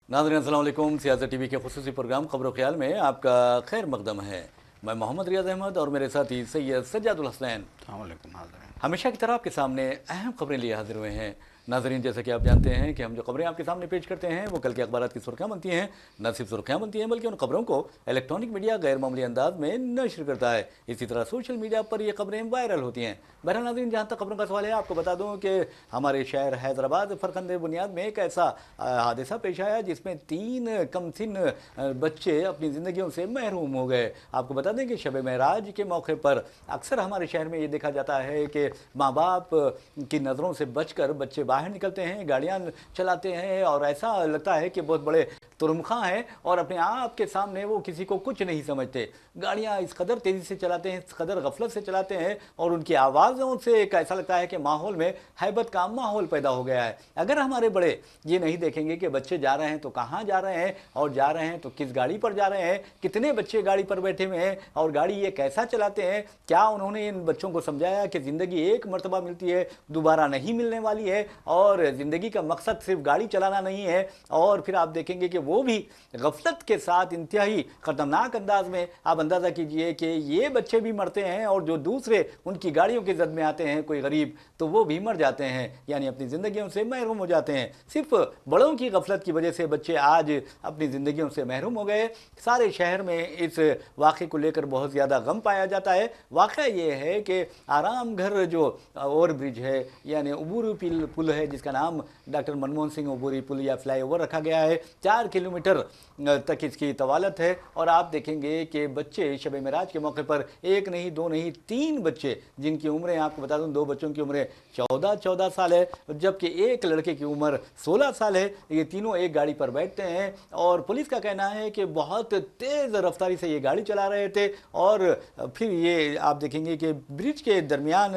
नाज़रीन अस्सलाम वालेकुम। सियासत टीवी के खुसूसी प्रोग्राम खबर ख्याल में आपका खैर मकदम है। मैं मोहम्मद रियाज अहमद और मेरे साथी सैयद सज्जादुल हसनैन हमेशा की तरह आपके सामने अहम खबरें लिए हाजिर हुए हैं। नाज़रीन, जैसा कि आप जानते हैं कि हम जो खबरें आपके सामने पेश करते हैं वो कल के अखबारात की सुर्खियाँ बनती हैं। न सिर्फ सुर्खियाँ बनती हैं बल्कि उन खबरों को इलेक्ट्रॉनिक मीडिया गैर मामूली अंदाज में नशर करता है। इसी तरह सोशल मीडिया पर ये खबरें वायरल होती हैं। बहरहाल नाज़रीन, जहाँ तक खबरों का सवाल है, आपको बता दूँ कि हमारे शहर हैदराबाद फरखंद बुनियाद में एक ऐसा हादसा पेश आया जिसमें 3 कमसिन बच्चे अपनी ज़िंदगियों से महरूम हो गए। आपको बता दें कि शब महराज के मौके पर अक्सर हमारे शहर में ये देखा जाता है कि माँ बाप की नज़रों से बचकर बच्चे बाहर निकलते हैं, गाड़ियाँ चलाते हैं और ऐसा लगता है कि बहुत बड़े तुरमखा हैं और अपने आप के सामने वो किसी को कुछ नहीं समझते। गाड़ियाँ इस कदर तेज़ी से चलाते हैं, इस कदर गफलत से चलाते हैं और उनकी आवाज़ों से एक ऐसा लगता है कि माहौल में हैबत का माहौल पैदा हो गया है। अगर हमारे बड़े ये नहीं देखेंगे कि बच्चे जा रहे हैं तो कहाँ जा रहे हैं और जा रहे हैं तो किस गाड़ी पर जा रहे हैं, कितने बच्चे गाड़ी पर बैठे हुए हैं और गाड़ी ये कैसा चलाते हैं, क्या उन्होंने इन बच्चों को समझाया कि ज़िंदगी एक मर्तबा मिलती है, दोबारा नहीं मिलने वाली है और ज़िंदगी का मकसद सिर्फ गाड़ी चलाना नहीं है। और फिर आप देखेंगे कि वो भी गफलत के साथ इंतहाई ख़तरनाक अंदाज में आप अंदाज़ा कीजिए कि ये बच्चे भी मरते हैं और जो दूसरे उनकी गाड़ियों की जद में आते हैं, कोई गरीब, तो वो भी मर जाते हैं, यानी अपनी ज़िंदगियों से महरूम हो जाते हैं। सिर्फ बड़ों की गफलत की वजह से बच्चे आज अपनी ज़िंदगियों से महरूम हो गए। सारे शहर में इस वाक़े को लेकर बहुत ज़्यादा गम पाया जाता है। वाक़या ये है कि आराम घर जो ओवर ब्रिज है, यानी अबूरी पुल है, जिसका नाम डॉक्टर मनमोहन सिंह अबूरी पुल या फ्लाई ओवर रखा गया है, 4 किलोमीटर तक इसकी तवालत है। और आप देखेंगे कि बच्चे शब महराज के मौके पर एक नहीं, दो नहीं, 3 बच्चे, जिनकी उम्रें आपको बता दूं, 2 बच्चों की उम्रें 14 साल है जबकि एक लड़के की उम्र 16 साल है। ये तीनों एक गाड़ी पर बैठते हैं और पुलिस का कहना है कि बहुत तेज़ रफ्तारी से ये गाड़ी चला रहे थे और फिर ये आप देखेंगे कि ब्रिज के दरमियान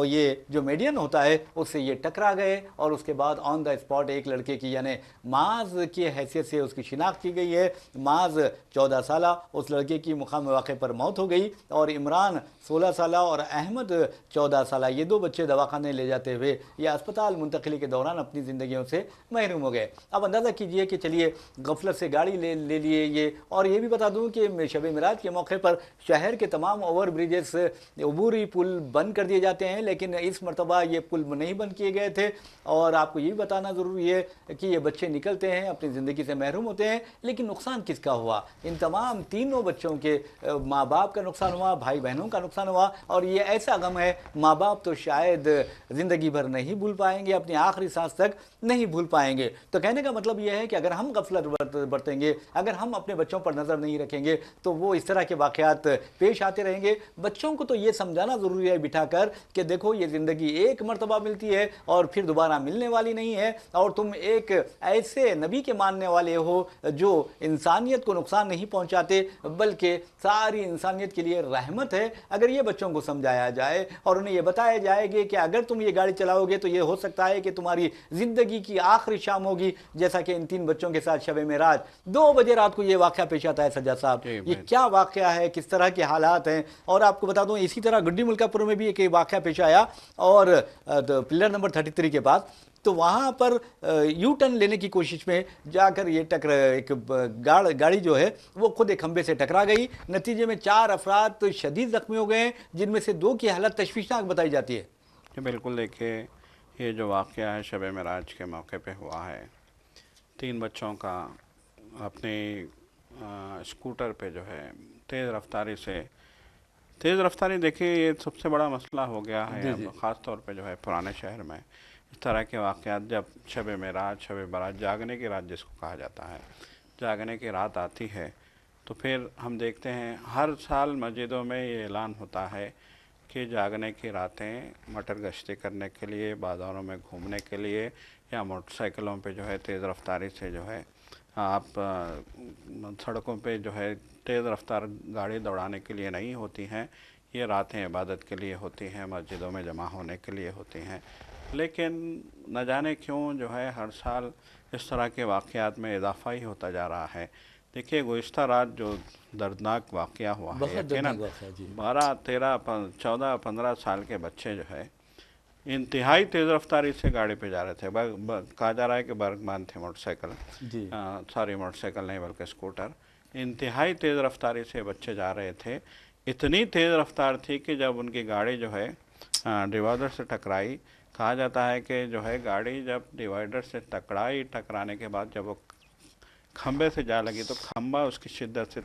ये जो मीडियन होता है उससे ये टकरा गए और उसके बाद ऑन द स्पॉट एक लड़के की, यानी माज की हैसियत से उसकी शिनाख्त की गई है। माज 14 साल, उस लड़के की मुकाम वाक़े पर मौत हो गई और इमरान 16 साल और अहमद 14 साल, ये 2 बच्चे दवाखाने ले जाते हुए या अस्पताल मुंतकिली के दौरान अपनी ज़िंदगियों से महरूम हो गए। अब अंदाज़ा कीजिए कि चलिए गफलत से गाड़ी ले लिए ये, और ये भी बता दूं कि शब महराज के मौके पर शहर के तमाम ओवर ब्रिजेस, अबूरी पुल बंद कर दिए जाते हैं, लेकिन इस मरतबा ये पुल नहीं बंद किए गए थे। और आपको ये भी बताना ज़रूरी है कि ये बच्चे निकलते हैं, अपनी ज़िंदगी से महरूम होते हैं, लेकिन नुकसान किसका हुआ? इन तमाम तीनों बच्चों के माँ बाप का नुकसान हुआ, भाई बहनों का नुकसान हुआ। और ये ऐसा गम है, माँ बाप तो शायद ज़िंदगी भर नहीं भूल पाएंगे, अपनी आखिरी सांस तक नहीं भूल पाएंगे। तो कहने का मतलब यह है कि अगर हम गफलत बरतेंगे, अगर हम अपने बच्चों पर नज़र नहीं रखेंगे तो वो इस तरह के वाक़यात पेश आते रहेंगे। बच्चों को तो ये समझाना ज़रूरी है बिठाकर कि देखो ये ज़िंदगी एक मरतबा मिलती है और फिर दोबारा मिलने वाली नहीं है, और तुम एक ऐसे नबी के मानने वाले हो जो इंसानियत को नुकसान नहीं पहुंचाते बल्कि सारी इंसानियत के लिए रहमत है। अगर ये बच्चों को समझाया जाए और उन्हें ये बताया जाएगा कि अगर तुम ये गाड़ी चलाओगे तो ये हो सकता है कि तुम्हारी ज़िंदगी की आखिरी शाम होगी, जैसा कि इन 3 बच्चों के साथ शब महराज 2 बजे रात को ये वाक़या पेश आता है। सज्जाद साहब, ये क्या वाक़या है, किस तरह के हालात हैं? और आपको बता दूं इसी तरह गुड्डी मुल्कापुर में भी एक वाक़या पेश आया और पिलर नंबर 33 के पास, तो वहाँ पर यू टर्न लेने की कोशिश में जाकर ये एक गाड़ी जो है वो खुद एक खंबे से टकरा गई। नतीजे में 4 अफराद तो शदीद ज़ख्मी हो गए हैं, जिनमें से 2 की हालत तशवीशनाक बताई जाती है। बिल्कुल, देखिए ये जो वाक़या है शब महराज के मौके पे हुआ है, 3 बच्चों का अपने स्कूटर पे जो है तेज़ रफ्तारी देखिए ये सबसे बड़ा मसला हो गया है अब, ख़ास तौर पे जो है पुराने शहर में इस तरह के वाक़यात। जब शब महराज, शब बारात, जागने की रात जिसको कहा जाता है, जागने की रात आती है तो फिर हम देखते हैं हर साल मस्जिदों में ये ऐलान होता है कि जागने की रातें मटर गश्ती करने के लिए, बाज़ारों में घूमने के लिए या मोटरसाइकिलों पे जो है तेज़ रफ्तारी से जो है आप सड़कों पे जो है तेज़ रफ्तार गाड़ी दौड़ाने के लिए नहीं होती हैं। ये रातें इबादत के लिए होती हैं, मस्जिदों में जमा होने के लिए होती हैं। लेकिन न जाने क्यों जो है हर साल इस तरह के वाक़यात में इजाफ़ा ही होता जा रहा है। देखिए गुज़िस्ता रात जो दर्दनाक वाक़या हुआ है, बहुत यकीनन दर्दनाक वाक़या जी। 12, 13, 14, 15 साल के बच्चे जो है इंतहाई तेज़ रफ्तारी से गाड़ी पे जा रहे थे। कहा जा रहा है कि बर्गमान थे मोटरसाइकिल, जी। सॉरी मोटरसाइकिल नहीं बल्कि स्कूटर। इंतहाई तेज़ रफ्तारी से बच्चे जा रहे थे। इतनी तेज़ रफ्तार थी कि जब उनकी गाड़ी जो है डिवाइडर से टकराई, कहा जाता है कि जो है गाड़ी जब डिवाइडर से टकराने के बाद जब वो खंबे से जा लगी तो खंबा उसकी शिद्दत से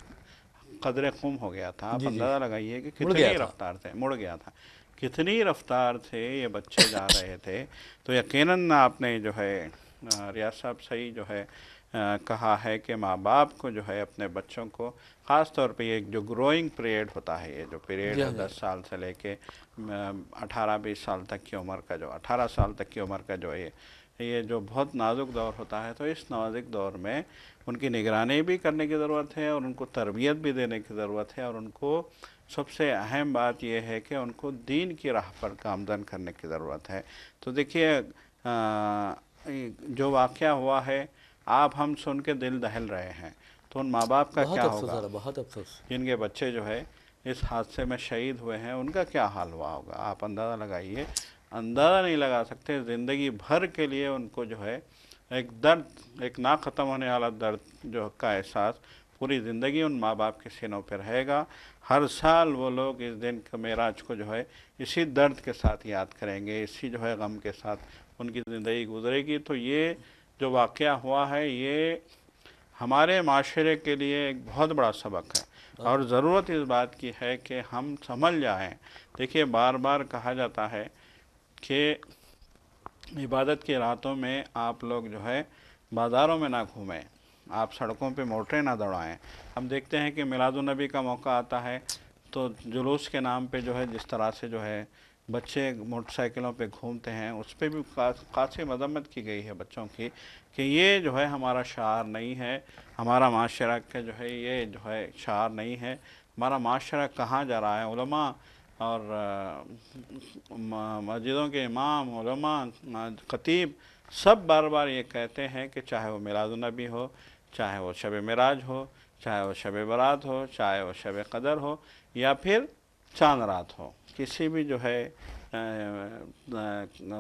कदरे खुम हो गया था। आप अंदाज़ा लगाइए कि कितनी रफ्तार से मुड़ गया था, कितनी रफ्तार से ये बच्चे जा रहे थे। तो यकीनन आपने जो है रियाज साहब सही जो है कहा है कि माँ बाप को जो है अपने बच्चों को ख़ास तौर पे ये जो ग्रोइंग पीरियड होता है, ये जो पीरियड है 10 साल से लेके 18-20 साल तक की उम्र का, जो 18 साल तक की उम्र का जो है ये जो बहुत नाजुक दौर होता है, तो इस नाजुक दौर में उनकी निगरानी भी करने की ज़रूरत है और उनको तरबियत भी देने की ज़रूरत है। और उनको सबसे अहम बात यह है कि उनको दीन की राह पर गामज़न करने की ज़रूरत है। तो देखिए जो वाक़या हुआ है आप हम सुन के दिल दहल रहे हैं, तो उन माँ बाप का क्या होगा, बहुत अफसोस, जिनके बच्चे जो है इस हादसे में शहीद हुए हैं, उनका क्या हाल हुआ होगा। आप अंदाज़ा लगाइए, अंदाज़ा नहीं लगा सकते। ज़िंदगी भर के लिए उनको जो है एक दर्द, एक ना ख़त्म होने वाला दर्द जो का एहसास पूरी ज़िंदगी उन माँ बाप के सीनों पर रहेगा। हर साल वो लोग इस दिन के मेराज को जो है इसी दर्द के साथ याद करेंगे, इसी जो है गम के साथ उनकी ज़िंदगी गुजरेगी। तो ये जो वाक़या हुआ है ये हमारे माशरे के लिए एक बहुत बड़ा सबक है और ज़रूरत इस बात की है कि हम समझ जाएं। देखिए बार बार कहा जाता है कि इबादत की रातों में आप लोग जो है बाज़ारों में ना घूमें, आप सड़कों पे मोटरें ना दौड़ाएं। हम देखते हैं कि मिलादुन्नबी का मौका आता है तो जुलूस के नाम पे जो है जिस तरह से जो है बच्चे मोटरसाइकिलों पे घूमते हैं, उस पर भी खासी मजम्मत की गई है बच्चों की कि ये जो है हमारा शार नहीं है, हमारा माशरा का जो है ये जो है शार नहीं है। हमारा माशरा कहाँ जा रहा है। उलमा और मस्जिदों के इमाम, उलमा, खतीब सब बार बार ये कहते हैं कि चाहे वो मिलादुन्नबी हो, चाहे वो शब मिराज हो, चाहे वो शब बारात हो, चाहे वो शब कदर हो या फिर चांद रात हो, किसी भी जो है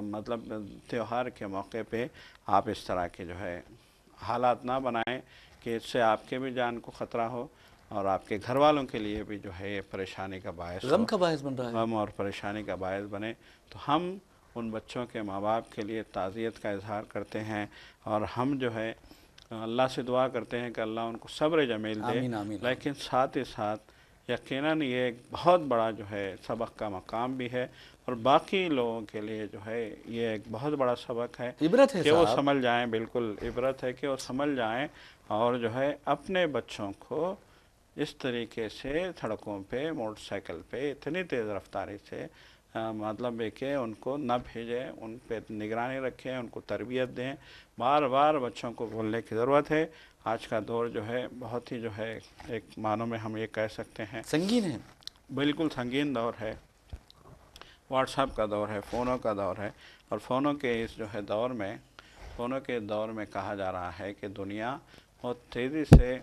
मतलब त्यौहार के मौके पे आप इस तरह के जो है हालात ना बनाएं कि इससे आपके भी जान को ख़तरा हो और आपके घर वालों के लिए भी जो है परेशानी का बायस, गम का बायस बन रहा है, गम और परेशानी का बायस बने। तो हम उन बच्चों के माँ बाप के लिए ताज़ियत का इजहार करते हैं और हम जो है अल्लाह से दुआ करते हैं कि अल्लाह उनको सब्र जमील दे। आमीन, आमीन। लेकिन साथ ही साथ यकीनन ये एक बहुत बड़ा जो है सबक का मकाम भी है और बाकी लोगों के लिए जो है ये एक बहुत बड़ा सबक है, इबरत है कि वो समझ जाएं। बिल्कुल इबरत है कि वो समझ जाएं और जो है अपने बच्चों को इस तरीके से सड़कों पे मोटरसाइकिल पे इतनी तेज़ रफ्तारी से मतलब है कि उनको न भेजें, उन पे निगरानी रखें, उनको तरबियत दें। बार बार बच्चों को बोलने की ज़रूरत है। आज का दौर जो है बहुत ही जो है एक मानों में हम ये कह सकते हैं संगीन है, बिल्कुल संगीन दौर है। व्हाट्सएप का दौर है, फ़ोनों का दौर है और फ़ोनों के इस जो है दौर में, फ़ोनों के दौर में कहा जा रहा है कि दुनिया बहुत तेज़ी से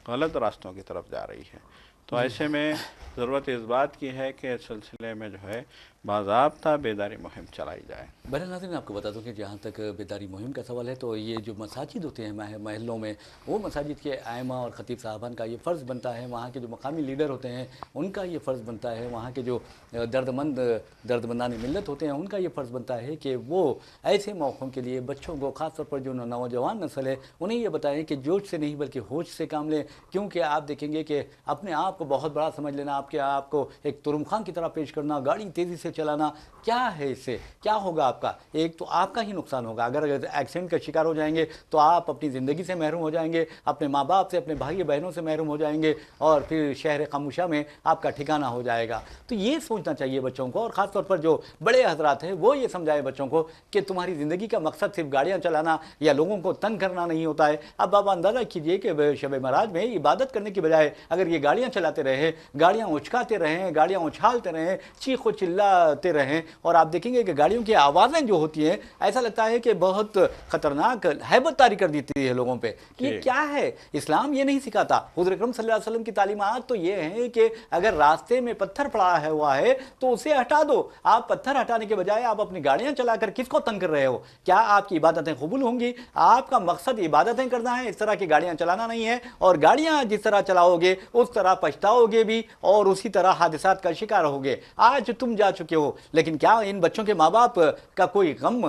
गलत रास्तों की तरफ जा रही है। तो ऐसे में ज़रूरत इस बात की है कि इस सिलसिले में जो है बाज़ाब्ता बेदारी मुहिम चलाई जाए। बहरहाल नाज़रीन आपको बता दूं कि जहाँ तक बेदारी मुहिम का सवाल है तो ये जो मसाजिद होते हैं महलों में, वो मसाजिद के आइमा और ख़तीब साहबान का ये फ़र्ज़ बनता है, वहाँ के जो मकामी लीडर होते हैं उनका ये फ़र्ज़ बनता है, वहाँ के जो दर्दमंदान मिल्लत होते हैं उनका ये फ़र्ज़ बनता है कि वो ऐसे मौक़ों के लिए बच्चों को, ख़ास तौर पर जो नौजवान नस्ल है उन्हें ये बताएं कि जोश से नहीं बल्कि होश से काम लें। क्योंकि आप देखेंगे कि अपने आप को बहुत बड़ा समझ लेना, आपके आप को एक तुरुम खान की तरह पेश करना, गाड़ी तेज़ी से चलाना, क्या है इससे क्या होगा आपका? एक तो आपका ही नुकसान होगा। अगर एक्सीडेंट का शिकार हो जाएंगे तो आप अपनी ज़िंदगी से महरूम हो जाएंगे, अपने माँ बाप से, अपने भाई बहनों से महरूम हो जाएंगे और फिर शहर खामोशा में आपका ठिकाना हो जाएगा। तो ये सोचना चाहिए बच्चों को और ख़ास तौर पर जो बड़े हजरात हैं वो ये समझाए बच्चों को कि तुम्हारी ज़िंदगी का मकसद सिर्फ गाड़ियाँ चलाना या लोगों को तंग करना नहीं होता है। अब आप अंदाज़ा कीजिए कि शब महराज में इबादत करने की बजाय अगर ये गाड़ियाँ चलाते रहे, गाड़ियाँ उचकाते रहें, गाड़ियाँ उछालते रहें, चीखो चिल्लाते रहें, और आप देखेंगे कि गाड़ियों की आवाज़ें जो होती हैं ऐसा लगता है कि बहुत ख़तरनाक हैबत तारी कर देती है लोगों पे। ये क्या है? इस्लाम ये नहीं सिखाता। हुज़ूर अकरम सल्लल्लाहु अलैहि वसल्लम की तालीमात तो ये हैं कि अगर रास्ते में पत्थर पड़ा है हुआ है तो उसे हटा दो। आप पत्थर हटाने के बजाय आप अपनी गाड़ियाँ चलाकर किसको तंग कर रहे हो? क्या आपकी इबादतें कबूल होंगी? आपका मकसद इबादतें करना है, इस तरह की गाड़ियाँ चलाना नहीं है। और गाड़ियाँ जिस तरह चलाओगे उस तरह पछताओगे भी और उसी तरह हादसात का शिकार होगे। आज तुम जा चुके हो, लेकिन क्या इन बच्चों के माँ बाप का कोई गम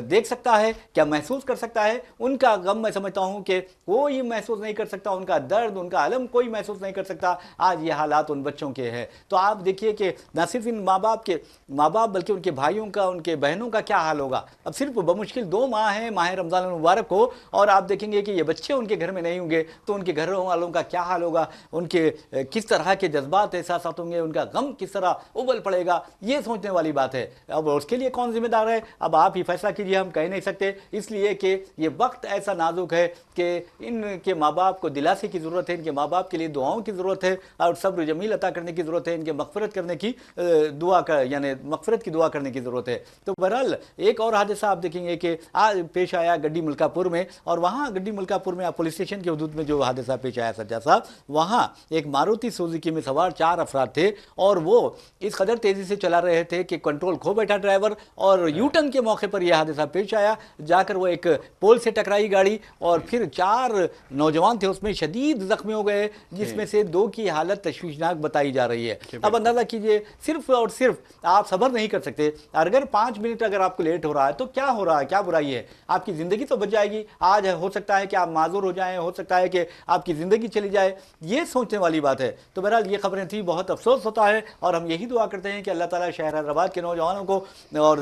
देख सकता है? क्या महसूस कर सकता है? उनका गम मैं समझता हूँ कि कोई महसूस नहीं कर सकता, उनका दर्द, उनका अलम कोई महसूस नहीं कर सकता। आज ये हालात उन बच्चों के हैं। तो आप देखिए कि न सिर्फ इन माँ बाप बल्कि उनके भाइयों का, उनके बहनों का क्या हाल होगा। अब सिर्फ बमुश्किल 2 माह है माह रमज़ान मुबारक को, और आप देखेंगे कि ये बच्चे उनके घर में नहीं होंगे तो उनके घर वालों का क्या हाल होगा, उनके किस तरह के जज्बात एहसास होंगे, उनका गम किस तरह उबल पड़ेगा। ये सोचने वाली बात है। अब उसके लिए कौन जिम्मेदार है? अब आप ही फैसला कीजिए, हम कह नहीं सकते, इसलिए कि ये वक्त ऐसा नाजुक है कि इनके माँ बाप को दिलासे की ज़रूरत है, इनके माँ बाप के लिए दुआओं की ज़रूरत है और सब्र जमील अता करने की ज़रूरत है, इनके मग़फ़िरत करने की दुआ का यानी मग़फ़िरत की दुआ करने की ज़रूरत है। तो बहरहाल एक और हादसा आप देखेंगे कि आज पेश आया गड्डी मुल्कापुर में, और वहाँ गड्डी मुल्कापुर में पुलिस स्टेशन के हदूद में जो हादसा पेश आया सज्जा साहब, वहाँ एक मारुति सुजुकी में सवार 4 अफराद थे और वो इस कदर तेज़ी से चला रहे थे कि कंट्रोल खो बैठा ड्राइवर, और यू टर्न के मौके पर यह हादसा पेश आया। जाकर वो एक पोल से टकराई गाड़ी और फिर 4 नौजवान थे उसमें शदीद जख्मी हो गए, जिसमें से 2 की हालत तशवीशनाक बताई जा रही है। अब अंदाज़ा कीजिए, सिर्फ और सिर्फ आप सब्र नहीं कर सकते, अगर 5 मिनट अगर आपको लेट हो रहा है तो क्या हो रहा है, क्या बुराई है? आपकी ज़िंदगी तो बच जाएगी। आज हो सकता है कि आप माजूर हो जाएं, हो सकता है कि आपकी ज़िंदगी चली जाए। ये सोचने वाली बात है। तो बहरहाल ये खबरें थी, बहुत अफसोस होता है और हम यही दुआ करते हैं कि अल्लाह ताला शहर हैदराबाद के नौजवानों को और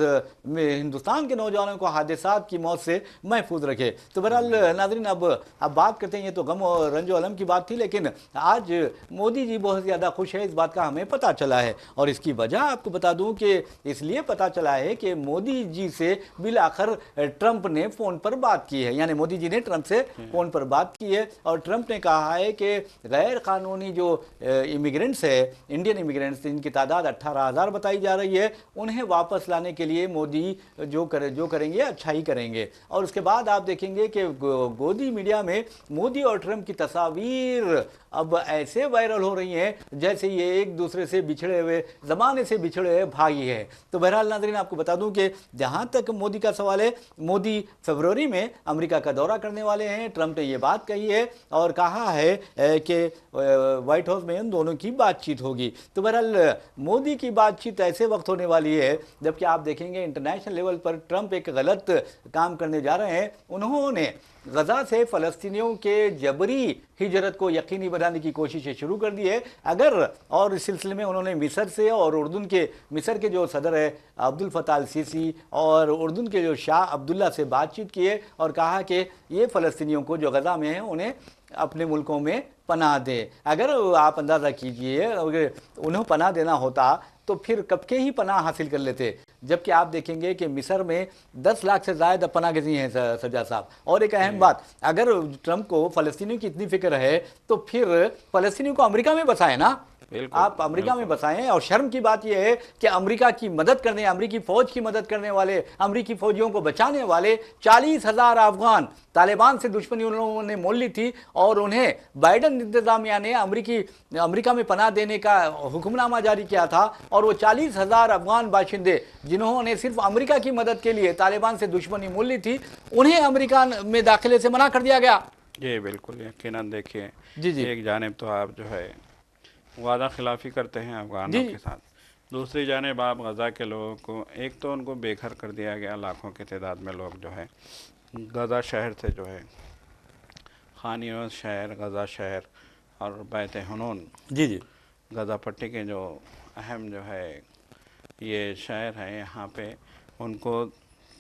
हिंदुस्तान के नौजवानों को हादसात की मौत से महफूज रखे। तो बहरहाल नाज़रीन, अब बात करते हैं, ये तो गम और रंजो अलम की बात थी, लेकिन आज मोदी जी बहुत ज़्यादा खुश है, इस बात का हमें पता चला है। और इसकी वजह आपको बता दूं कि इसलिए पता चला है कि मोदी जी से बिलाखिर ट्रंप ने फ़ोन पर बात की है, यानी मोदी जी ने ट्रंप से फ़ोन पर बात की है और ट्रंप ने कहा है कि गैर कानूनी जो इमिग्रेंट्स है, इंडियन इमिग्रेंट्स, इनकी तादाद 18,000 बताई जा रही है, उन्हें वापस लाने के लिए मोदी जो करेंगे अच्छा ही करेंगे। और उसके बाद आप देखेंगे कि गोदी मीडिया में मोदी और ट्रंप की तस्वीर अब ऐसे वायरल हो रही हैं जैसे ये एक दूसरे से बिछड़े हुए, ज़माने से बिछड़े हुए भाई हैं। तो बहरहाल नाज़रीन, आपको बता दूं कि जहां तक मोदी का सवाल है, मोदी फरवरी में अमेरिका का दौरा करने वाले हैं। ट्रंप ने ये बात कही है और कहा है कि व्हाइट हाउस में इन दोनों की बातचीत होगी। तो बहरहाल मोदी की बातचीत ऐसे वक्त होने वाली है जबकि आप देखेंगे इंटरनेशनल लेवल पर ट्रंप एक गलत काम करने जा रहे हैं। उन्होंने गजा से फ़लस्तीनियों के जबरी हिजरत को यकीनी बनाने की कोशिशें शुरू कर दी है। अगर और इस सिलसिले में उन्होंने मिस्र से और मिस्र के जो सदर है अब्दुल फताह अल सीसी और उर्दून के जो शाह अब्दुल्ला से बातचीत की है और कहा कि ये फ़लस्तीनियों को जो गजा में हैं उन्हें अपने मुल्कों में पनाह दे। अगर आप अंदाज़ा कीजिए, अगर उन्हें पनाह देना होता तो फिर कब के ही पनाह हासिल कर लेते। जबकि आप देखेंगे कि मिस्र में 10 लाख से ज़्यादा पनाह गज़ी हैं सज्जा साहब। और एक अहम बात, अगर ट्रंप को फ़लस्तीनियों की इतनी फिक्र है तो फिर फ़लस्तीनियों को अमेरिका में बसाए ना, आप अमेरिका में बसाएं। और शर्म की बात यह है कि अमेरिका की मदद करने, अमेरिकी फ़ौज की मदद करने वाले, अमेरिकी फ़ौजियों को बचाने वाले 40,000 अफगान तालिबान से दुश्मनी उन लोगों ने मोल ली थी और उन्हें बाइडन इंतज़ामिया ने अमेरिका में पनाह देने का हुक्मनामा जारी किया था। और वो 40,000 अफगान बाशिंदे जिन्होंने सिर्फ अमेरिका की मदद के लिए तालिबान से दुश्मनी मोल ली थी, उन्हें अमेरिका में दाखिले से मना कर दिया गया। जी बिल्कुल, यकीनन देखिए जी एक जानिब तो आप जो है वादा खिलाफ़ी करते हैं अफगानों के साथ, दूसरी जानिब आप गज़ा के लोगों को, एक तो उनको बेघर कर दिया गया, लाखों की तादाद में लोग जो है गज़ा शहर से जो है खान यूनिस शहर, गज़ा शहर और बैत हुनून, जी गज़ा पट्टी के जो अहम जो है ये शहर है, यहाँ पे उनको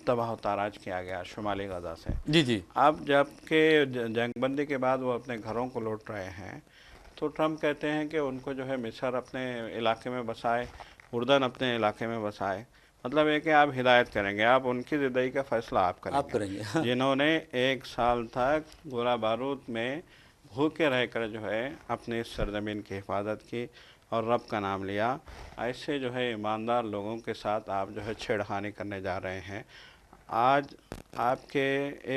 तबाह ताराज किया गया शुमाली गज़ा से। जी अब जबकि जंगबंदी के बाद वो अपने घरों को लौट रहे हैं तो ट्रंप कहते हैं कि उनको जो है मिस्र अपने इलाके में बसाए, उर्दन अपने इलाके में बसाए। मतलब है कि आप हिदायत करेंगे, आप उनकी ज़िंदगी का फ़ैसला आप करेंगे। जिन्होंने जिन्होंने 1 साल तक गोला बारूद में भूखे रह कर जो है अपनी इस सरजमीन की हिफाजत की और रब का नाम लिया। ऐसे जो है ईमानदार लोगों के साथ आप जो है छेड़खानी करने जा रहे हैं। आज आपके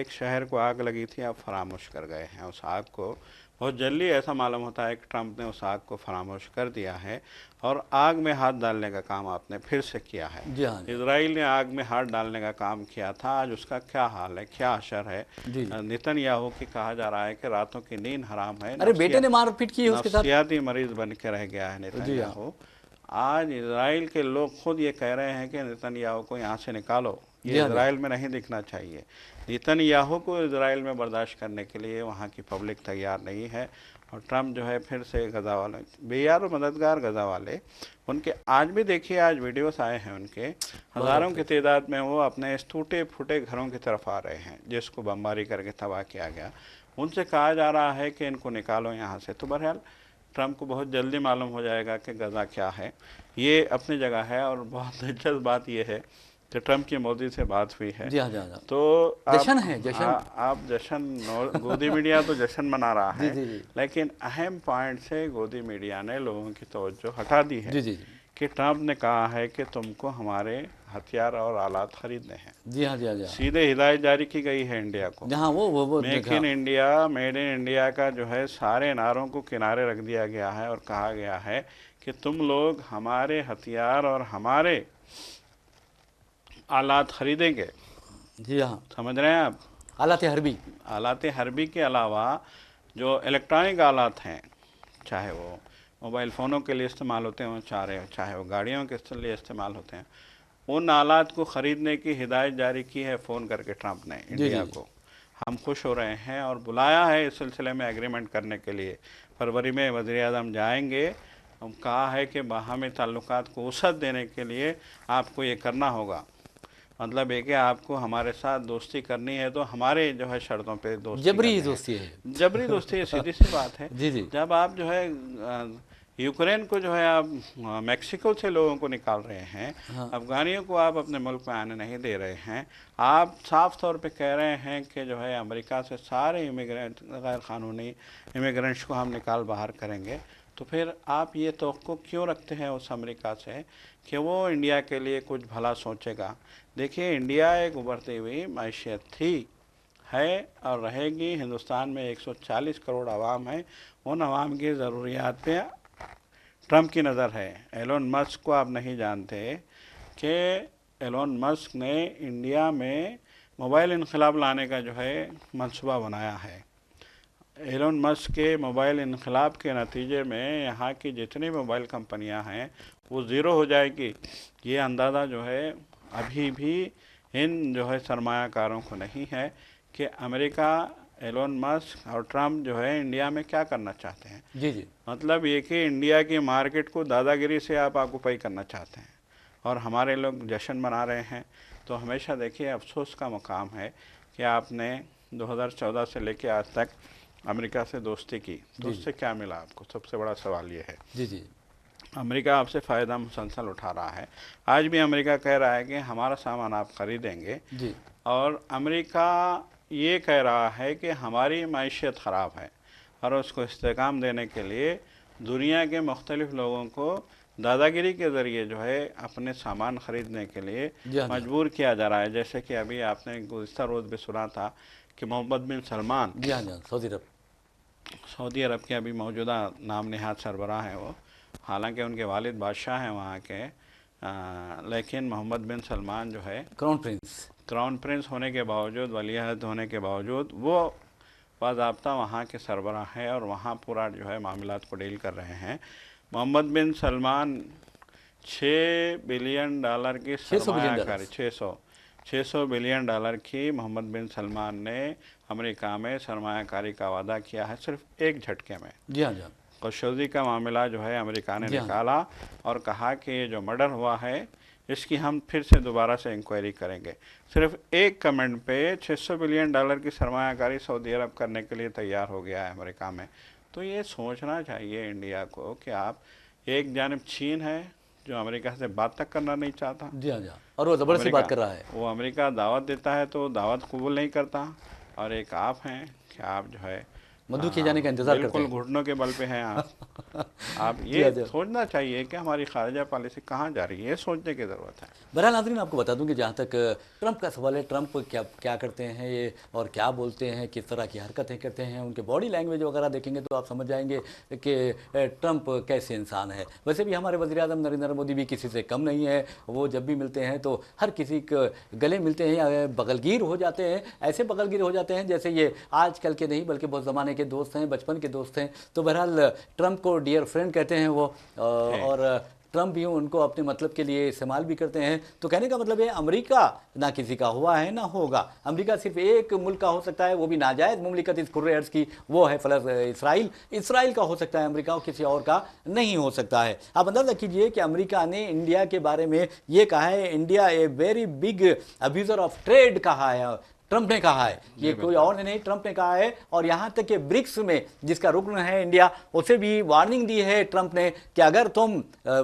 एक शहर को आग लगी थी, आप फरामोश कर गए हैं उस आग को। बहुत जल्दी ऐसा मालूम होता है कि ट्रंप ने उस आग को फरामोश कर दिया है और आग में हाथ डालने का काम आपने फिर से किया है। जी हाँ, इजराइल ने आग में हाथ डालने का काम किया था, आज उसका क्या हाल है, क्या असर है। नेतन्याहू की कहा जा रहा है कि रातों की नींद हराम है। अरे बेटे ने मारपीट की है उसके साथ, नफ्सियाती मरीज बन के रह गया है नेतन्याहू। आज इजराइल के लोग खुद ये कह रहे हैं कि नेतन्याहू को यहाँ से निकालो, ये इजराइल में नहीं दिखना चाहिए। नेतन्याहू को इजराइल में बर्दाश्त करने के लिए वहाँ की पब्लिक तैयार नहीं है। और ट्रंप जो है फिर से गजा वाले बेयार और मददगार गजा वाले उनके आज भी देखिए, आज वीडियोस आए हैं उनके, हज़ारों की तादाद में वो अपने इस टूटे फूटे घरों की तरफ आ रहे हैं जिसको बमबारी करके तबाह किया गया। उनसे कहा जा रहा है कि इनको निकालो यहाँ से। तो बहरहाल ट्रंप को बहुत जल्दी मालूम हो जाएगा कि गजा क्या है। ये अपनी जगह है और बहुत दिलचस्प बात यह है कि ट्रंप की मोदी से बात हुई है। जी हाँ, जी हाँ। तो जश्न है, जश्न। आप जश्न, गोदी मीडिया तो जश्न मना रहा है। जी। लेकिन अहम पॉइंट से गोदी मीडिया ने लोगों की तवज्जो हटा दी है। जी। कि ट्रंप ने कहा है कि तुमको हमारे हथियार और आलात खरीदने हैं। जी हाँ, जी हाँ। सीधे हिदायत जारी की गई है इंडिया को। जहाँ वो make in India, made in India का जो है सारे नारों को किनारे रख दिया गया है और कहा गया है कि तुम लोग हमारे हथियार और हमारे आलात खरीदेंगे। जी हाँ, समझ रहे हैं आप? आलात हरबी के अलावा जो इलेक्ट्रॉनिक आलात हैं, चाहे वो मोबाइल फ़ोनों के लिए इस्तेमाल होते हैं, चाहे वो गाड़ियों के लिए इस्तेमाल होते हैं, उन आलात को ख़रीदने की हिदायत जारी की है फ़ोन करके ट्रंप ने इंडिया को। हम खुश हो रहे हैं और बुलाया है इस सिलसिले में एग्रीमेंट करने के लिए। फरवरी में वज़ीर-ए-आज़म जाएंगे। हम कहा है कि बाहमी ताल्लुकात को वसअत देने के लिए आपको ये करना होगा। मतलब ये कि आपको हमारे साथ दोस्ती करनी है तो हमारे जो है शर्तों पे दोस्ती, जबरी दोस्ती है। जबरी दोस्ती है, सीधी सी बात है। जी। जब आप जो है यूक्रेन को जो है आप मैक्सिको से लोगों को निकाल रहे हैं, अफगानियों को आप अपने मुल्क में आने नहीं दे रहे हैं, आप साफ तौर पे कह रहे हैं कि जो है अमेरिका से सारे इमिग्रेंट, गैर क़ानूनी इमिग्रेंट्स को हम निकाल बाहर करेंगे, तो फिर आप ये तवक्को क्यों रखते हैं उस अमेरिका से कि वो इंडिया के लिए कुछ भला सोचेगा? देखिए, इंडिया एक उभरती हुई मैशियत थी, है और रहेगी। हिंदुस्तान में 140 करोड़ आवाम है। उन आवाम की ज़रूरियात पे ट्रंप की नज़र है। एलोन मस्क को आप नहीं जानते कि एलोन मस्क ने इंडिया में मोबाइल इनकलाब लाने का जो है मंसूबा बनाया है। एलोन मस्क के मोबाइल इनकलाब के नतीजे में यहाँ की जितनी मोबाइल कंपनियाँ हैं वो ज़ीरो हो जाएगी। ये अंदाज़ा जो है अभी भी इन जो है सरमायाकारों को नहीं है कि अमेरिका, एलोन मस्क और ट्रंप जो है इंडिया में क्या करना चाहते हैं। जी। मतलब ये कि इंडिया की मार्केट को दादागिरी से आप ऑक्यूपाई करना चाहते हैं और हमारे लोग जश्न मना रहे हैं। तो हमेशा देखिए, अफसोस का मकाम है कि आपने 2014 से लेकर आज तक अमेरिका से दोस्ती की, तो उससे क्या मिला आपको? सबसे बड़ा सवाल ये है। जी। अमेरिका आपसे फ़ायदा मुसलसल उठा रहा है। आज भी अमेरिका कह रहा है कि हमारा सामान आप ख़रीदेंगे जी। और अमेरिका ये कह रहा है कि हमारी मैशियत ख़राब है और उसको इस्तेकाम देने के लिए दुनिया के मुख्तलिफ़ लोगों को दादागिरी के ज़रिए जो है अपने सामान ख़रीदने के लिए मजबूर किया जा रहा है। जैसे कि अभी आपने गुज़िश्ता रोज़ भी सुना था कि मोहम्मद बिन सलमान, सऊदी अरब के अभी मौजूदा नाम नहाद सरबराह हैं वो, हालांकि उनके वालिद बादशाह हैं वहाँ के, लेकिन मोहम्मद बिन सलमान जो है क्राउन प्रिंस होने के बावजूद, वलीअहद होने के बावजूद वो बाज़ाब्ता वहाँ के सरबराह है और वहाँ पूरा जो है मामलात को डील कर रहे हैं। मोहम्मद बिन सलमान $6 बिलियन की सरमायाकारी, 600 बिलियन डॉलर की मोहम्मद बिन सलमान ने अमेरिका में सरमायाकारी का वादा किया है सिर्फ एक झटके में। जी हाँ। खशोगी का मामला जो है अमेरिका ने निकाला और कहा कि ये जो मर्डर हुआ है इसकी हम फिर से दोबारा से इंक्वायरी करेंगे। सिर्फ एक कमेंट पे $600 बिलियन की सरमायाकारी सऊदी अरब करने के लिए तैयार हो गया है अमेरिका में। तो ये सोचना चाहिए इंडिया को कि आप, एक जानिब चीन है जो अमेरिका से बात तक करना नहीं चाहता। जी हाँ, और वो ज़बरदस्ती बात कर रहा है। वो अमेरिका दावत देता है तो दावत कबूल नहीं करता, और एक आप हैं कि आप जो है مدعو کیے جانے کا انتظار کرتے ہیں. بالکل گھٹنوں کے بل پہ ہیں آپ یہ سوچنا چاہیے کہ ہماری خارجہ پالیسی کہاں جا رہی ہے، یہ سوچنے کی ضرورت ہے. بہرحال ناظرین آپ کو بتا دوں کہ جہاں تک ٹرمپ کا سوال ہے، ٹرمپ کیا کرتے ہیں یہ اور کیا بولتے ہیں، کس طرح کی حرکتیں کرتے ہیں، ان کے باڈی لینگویج وغیرہ دیکھیں گے تو آپ سمجھ جائیں گے کہ ٹرمپ کیسے انسان ہے. ویسے بھی ہمارے وزیر اعظم نریندر مودی بھی کسی سے کم نہیں ہے. وہ جب بھی ملتے ہیں تو ہر کسی کے گلے ملتے ہیں یا بغلگیر ہو جاتے ہیں، ایسے بغلگیر ہو جاتے ہیں جیسے یہ آج کل کے نہیں بلکہ بہت زمانے کے دوست ہیں، بچپن کے دوست ہیں. تو بہرحال ٹرمپ کو ڈیئر فرینڈ کہتے ہیں وہ، اور ٹرمپ بھی ان کو اپنے مطلب کے لیے استعمال بھی کرتے ہیں. تو کہنے کا مطلب ہے امریکہ نہ کسی کا ہوا ہے نہ ہوگا. امریکہ صرف ایک ملک کا ہو سکتا ہے، وہ بھی ناجائز مملکت اس کرۂ ارض کی، وہ ہے اسرائیل. اسرائیل کا ہو سکتا ہے امریکہ، اور کسی اور کا نہیں ہو سکتا ہے. آپ اندازہ کیجئے کہ امریکہ نے انڈیا کے بارے میں یہ کہا ہے، India a very big abuser of trade کہا ہے، ٹرمپ نے کہا ہے. یہ کوئی اور نے نہیں، ٹرمپ نے کہا ہے. اور یہاں تک کہ برکس میں جس کا رکن ہے انڈیا، اسے بھی وارننگ دی ہے ٹرمپ نے کہ اگر تم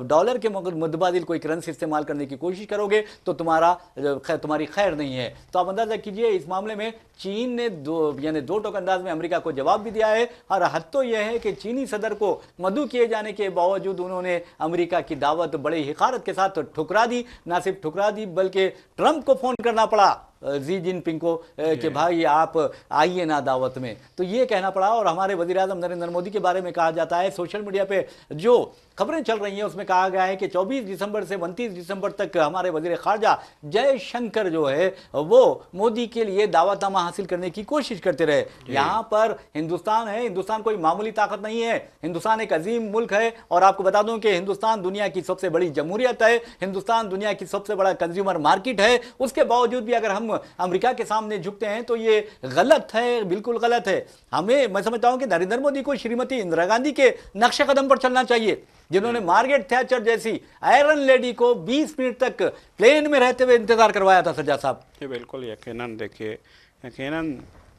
ڈالر کے متبادل کوئی کرنسی استعمال کرنے کی کوشش کرو گے تو تمہاری خیر نہیں ہے. تو آپ اندازہ کیجئے اس معاملے میں چین نے دو ٹوک انداز میں امریکہ کو جواب بھی دیا ہے. اور حد تو یہ ہے کہ چینی صدر کو مدعو کیے جانے کے باوجود انہوں نے امریکہ کی دعوت بڑے حقارت کے ساتھ ٹھکرا دی. نہ صرف ٹھکرا دی بلکہ ٹرمپ کو فون کرنا پڑا زی جن پنگ کو کہ بھائی آپ آئیے نا دعوت میں. تو یہ کہنا پڑا. اور ہمارے وزیر اعظم نریندر مودی کے بارے میں کہا جاتا ہے، سوشل میڈیا پہ جو خبریں چل رہی ہیں اس میں کہا گیا ہے کہ 24 دسمبر سے 29 دسمبر تک ہمارے وزیر خارجہ جے شنکر جو ہے وہ مودی کے لیے دعوت نامہ حاصل کرنے کی کوشش کرتے رہے. یہاں پر ہندوستان ہے، ہندوستان کوئی معمولی طاقت نہیں ہے، ہندوستان ایک عظیم ملک ہے. اور آپ کو بتا دوں کہ ہندوستان دنیا کی سب سے بڑی جمہوریت ہے، ہندوستان دنیا کی سب سے بڑا کنزیومر مارکیٹ ہے. اس کے باوجود بھی اگر ہم امریکہ کے سامنے جھکتے ہیں تو یہ غلط ہے، بالکل غلط ہے. میں سمجھتا ہوں کہ نریندر مودی کو شریمتی اندرا گاندھی کے نقش قدم پر چلنا چاہیے، جنہوں نے مارگریٹ تھیچر جیسی آئرن لیڈی کو 20 منٹ تک پلین میں رہتے ہوئے انتظار کروایا تھا. سجاد صاحب یہ بالکل یقیناً دیکھیے، یقیناً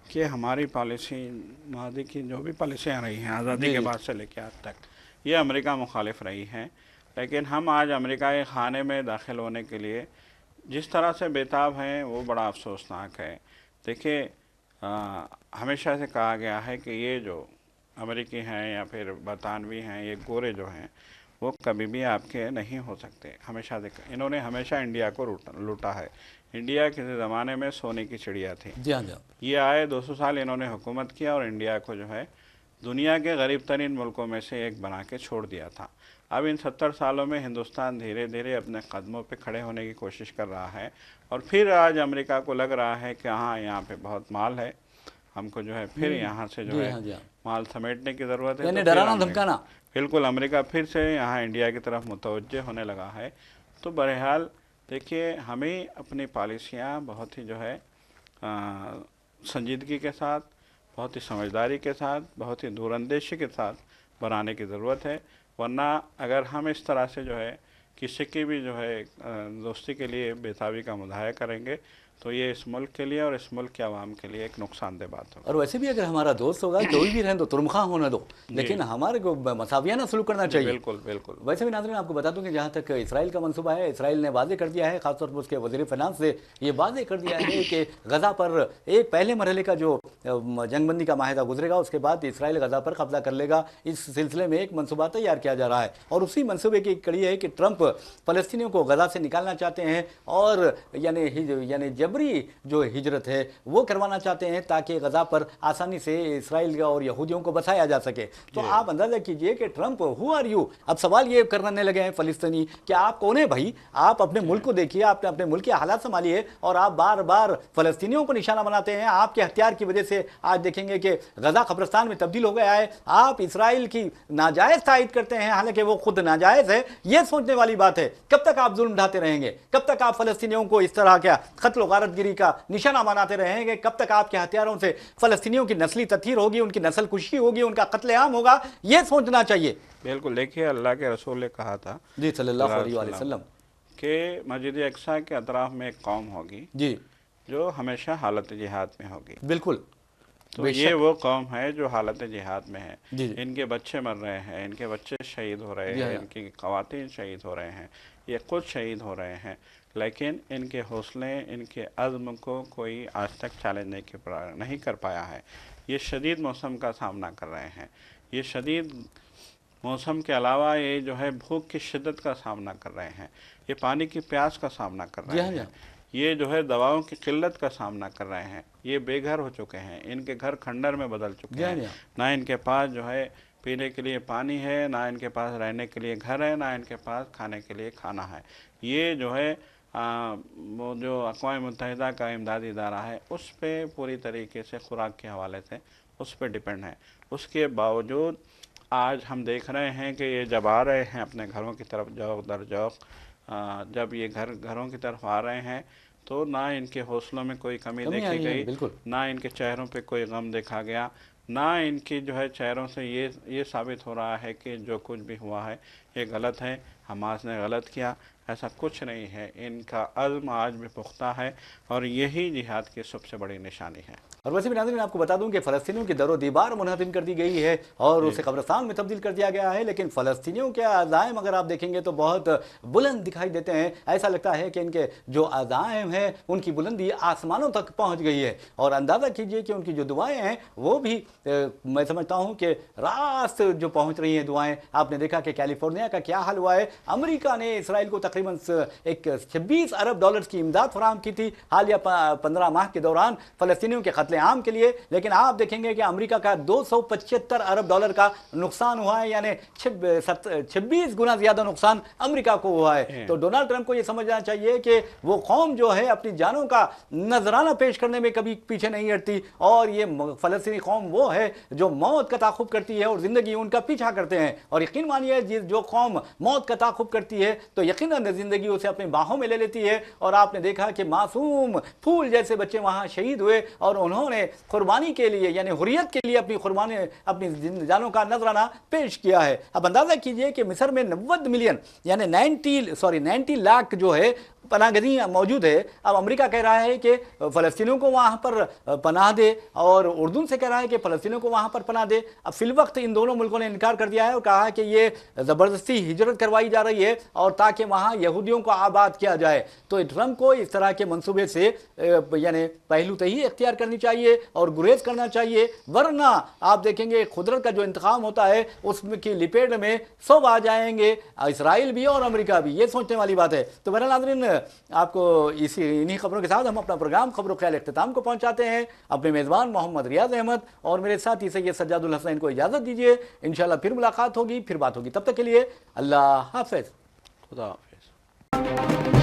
کہ ہماری پالیسی ماضی کی جو بھی پالیسیاں رہی ہیں آزادی کے بعد سے لے کے آج تک، یہ امریکہ مخالف رہی ہیں. لیکن ہم آج امریکہ کے خانے میں داخل ہونے کے لیے جس طرح سے بےتاب ہیں وہ بڑا افسوسناک ہے. دیکھیے ہمیشہ سے کہا گیا ہے کہ یہ جو امریکی ہیں یا پھر برطانوی ہیں، یہ گورے جو ہیں وہ کبھی بھی آپ کے نہیں ہو سکتے. ہمیشہ سے انہوں نے ہمیشہ انڈیا کو لوٹا ہے. انڈیا کسی زمانے میں سونے کی چڑیا تھی. یہ آئے 200 سال انہوں نے حکومت کیا اور انڈیا کو جو ہے دنیا کے غریب ترین ملکوں میں سے ایک بنا کے چھوڑ دیا تھا. اب ان 70 سالوں میں ہندوستان دھیرے دھیرے اپنے قدموں پہ کھڑے ہونے کی کوشش کر رہا ہے. اور پھر آج امریکہ کو لگ رہا ہے کہ ہاں یہاں پہ بہت مال ہے، ہم کو جو ہے پھر یہاں سے جو ہے مال سمیٹنے کی ضرورت ہے. یعنی ڈرانا دھمکانا. بالکل امریکہ پھر سے یہاں انڈیا کی طرف متوجہ ہونے لگا ہے. تو بہرحال دیکھیے ہمیں اپنی پالیسیاں بہت ہی جو ہے سنجیدگی کے ساتھ، بہت ہی سمجھداری کے ساتھ، بہت ہی دور اندیشی کے ساتھ بنانے کی ضرورت ہے. ورنہ اگر ہم اس طرح سے جو ہے کسی کی بھی جو ہے دوستی کے لیے بےتابی کا مظاہرہ کریں گے تو یہ اس ملک کے لیے اور اس ملک کے عوام کے لیے ایک نقصان دہ بات ہوگا. اور ویسے بھی اگر ہمارا دوست ہوگا کوئی بھی رہیں تو ترمخواں ہونا دو، لیکن ہمارے کو مساویانہ سلوک کرنا چاہیے. بالکل بالکل. ویسے بھی ناظرین آپ کو بتا دوں کہ جہاں تک اسرائیل کا منصوبہ ہے، اسرائیل نے واضح کر دیا ہے، خاص طور پر اس کے وزیر فینانس سے یہ واضح کر دیا ہے کہ غزہ پر ایک پہلے مرحلے کا جو جنگ بندی کا معاہدہ گزرے گا اس کے بعد اسرائیل غزہ پر قبضہ کر لے گا. اس سلسلے میں ایک منصوبہ تیار کیا جا رہا ہے اور اسی منصوبے کی ایک کڑی ہے کہ ٹرمپ فلسطینیوں کو غزہ سے نکالنا چاہتے ہیں اور یعنی جبری جو ہجرت ہے وہ کروانا چاہتے ہیں تاکہ غزہ پر آسانی سے اسرائیل اور یہودیوں کو بسایا جا سکے. تو آپ اندازہ کیجئے کہ ٹرمپ ہو آر یو. اب سوال یہ کرنے لگے ہیں فلسطینی کہ آپ کون ہیں بھائی؟ آپ اپنے ملک کو دیکھیے، آپ اپنے ملک کے حالات سنبھالیے اور آپ بار بار فلسطینیوں کو نشانہ بناتے ہیں. آپ کے ہتھیار کی وجہ سے آج دیکھیں گے کہ غزہ قبرستان میں تبدیل ہو گیا ہے. آپ اسرائیل کی ناجائز تائید کرتے ہیں حالانکہ وہ خود ناجائز ہے. یہ سوچنے والی بات ہے. کب تک آپ ظلم ڈھاتے رہیں گے؟ کب تک آپ فلسطینیوں کو اس طرح کیا قتل و غارت گیری کا نشانہ بناتے رہیں گے؟ کب تک آپ کے ہتھیاروں سے فلسطینیوں کی نسلی تطہیر ہوگی، ان کی نسل کشی ہوگی، ان کا قتل عام ہوگا؟ یہ سوچنا چاہیے. بالکل. دیکھیے اللہ کے رسول نے کہا تھا جی صلی اللہ علیہ وسلم کہ مسجد اقصیٰ کے اطراف میں ایک قوم ہوگی جی جو ہمیشہ حالت جہاد میں ہوگی. بالکل. تو یہ وہ قوم ہے جو حالت جہاد میں ہے. ان کے بچے مر رہے ہیں، ان کے بچے شہید ہو رہے ہیں، ان کی خواتین شہید ہو رہے ہیں، یہ خود شہید ہو رہے ہیں، لیکن ان کے حوصلے، ان کے عزم کو کوئی آج تک چیلنج نہیں کر پایا ہے. یہ شدید موسم کا سامنا کر رہے ہیں. یہ شدید موسم کے علاوہ یہ جو ہے بھوک کی شدت کا سامنا کر رہے ہیں. یہ پانی کی پیاس کا سامنا کر رہے ہیں. یہ جو ہے دواؤں کی قلت کا سامنا کر رہے ہیں. یہ بے گھر ہو چکے ہیں. ان کے گھر کھنڈر میں بدل چکے ہیں. نہ ان کے پاس جو ہے پینے کے لیے پانی ہے، نہ ان کے پاس رہنے کے لیے گھر ہے، نہ ان کے پاس کھانے کے لیے کھانا ہے. یہ جو ہے وہ جو اقوام متحدہ کا امدادی ادارہ ہے اس پہ پوری طریقے سے خوراک کے حوالے سے اس پہ ڈیپینڈ ہے. اس کے باوجود آج ہم دیکھ رہے ہیں کہ یہ جب آ رہے ہیں اپنے گھروں کی طرف جوق در جوق، جب یہ گھروں کی طرف آ رہے ہیں تو نہ ان کے حوصلوں میں کوئی کمی دیکھی گئی، نہ ان کے چہروں پہ کوئی غم دیکھا گیا، نہ ان کی جو ہے چہروں سے یہ ثابت ہو رہا ہے کہ جو کچھ بھی ہوا ہے یہ غلط ہے، حماس نے غلط کیا. ایسا کچھ نہیں ہے. ان کا عزم آج بھی پختہ ہے اور یہی جہاد کی سب سے بڑی نشانی ہے. اور ویسے بھی ناظرین آپ کو بتا دوں کہ فلسطینیوں کی در و دیوار منہدم کر دی گئی ہے اور اسے قبرستان میں تبدیل کر دیا گیا ہے، لیکن فلسطینیوں کے عزائم اگر آپ دیکھیں گے تو بہت بلند دکھائی دیتے ہیں. ایسا لگتا ہے کہ ان کے جو عزائم ہیں ان کی بلندی آسمانوں تک پہنچ گئی ہے. اور اندازہ کیجئے کہ ان کی جو دعائیں ہیں وہ بھی میں سمجھتا ہوں کہ راست جو پہنچ رہی ہیں دعائیں. آپ نے دیکھا کہ کیلیفورنیا کا کیا حال ہوا ہے. امریکہ نے اسرائیل کو تقریباً ایک 26 ارب ڈالرز کی امداد فراہم کی تھی حالیہ 15 ماہ کے دوران فلسطینیوں کے قتل عام کے لیے، لیکن آپ دیکھیں گے کہ امریکہ کا 275 ارب ڈالر کا نقصان ہوا ہے، یعنی 26 گنا زیادہ نقصان امریکہ کو ہوا ہے. تو ڈونلڈ ٹرمپ کو یہ سمجھنا چاہیے کہ وہ قوم جو ہے اپنی جانوں کا نذرانہ پیش کرنے میں کبھی پیچھے نہیں ہٹتی، اور یہ فلسطینی قوم وہ ہے جو موت کا تعاقب کرتی ہے اور زندگی ان کا پیچھا کرتے ہیں. اور یقین مانیے جو قوم موت کا تعاقب کرتی ہے تو یقیناً زندگی اسے اپنے باہوں میں لے لیتی ہے. اور آپ نے دیکھا کہ معصوم پھول جیسے بچے وہاں شہید ہوئے اور انہوں نے قربانی کے لیے یعنی حریت کے لیے اپنی جانوں کا نذرانہ پیش کیا ہے. اب اندازہ کیجئے کہ مصر میں 90 ملین یعنی 90 لاکھ جو ہے پناہ گزین موجود ہے. اب امریکہ کہہ رہا ہے کہ فلسطینیوں کو وہاں پر پناہ دے اور اردن سے کہہ رہا ہے کہ فلسطینیوں کو وہاں پر پناہ دے. اب فی الوقت ان دونوں ملکوں نے انکار کر دیا ہے اور کہا کہ یہ زبردستی ہجرت کروائی جا رہی ہے اور تاکہ وہاں یہودیوں کو آباد کیا جائے. تو ٹرمپ کو اس طرح کے منصوبے سے یعنی پہلو تہی اختیار کرنی چاہیے اور گریز کرنا چاہیے، ورنہ آپ دیکھیں گے قدرت کا جو انتقام ہوتا ہے اس کی لپیٹ میں سب آ جائیں گے، اسرائیل بھی اور امریکہ بھی. یہ سوچنے والی بات ہے. تو بہرحال ناظرین آپ کو انہی خبروں کے ساتھ ہم اپنا پروگرام خبر و خیال اختتام کو پہنچاتے ہیں. اپنے میزبان محمد ریاض احمد اور میرے ساتھی سید سجاد الحسین کو اجازت دیجیے. انشاءاللہ پھر ملاقات ہوگی، پھر بات ہوگی. تب تک کے لیے اللہ حافظ. خدا حافظ.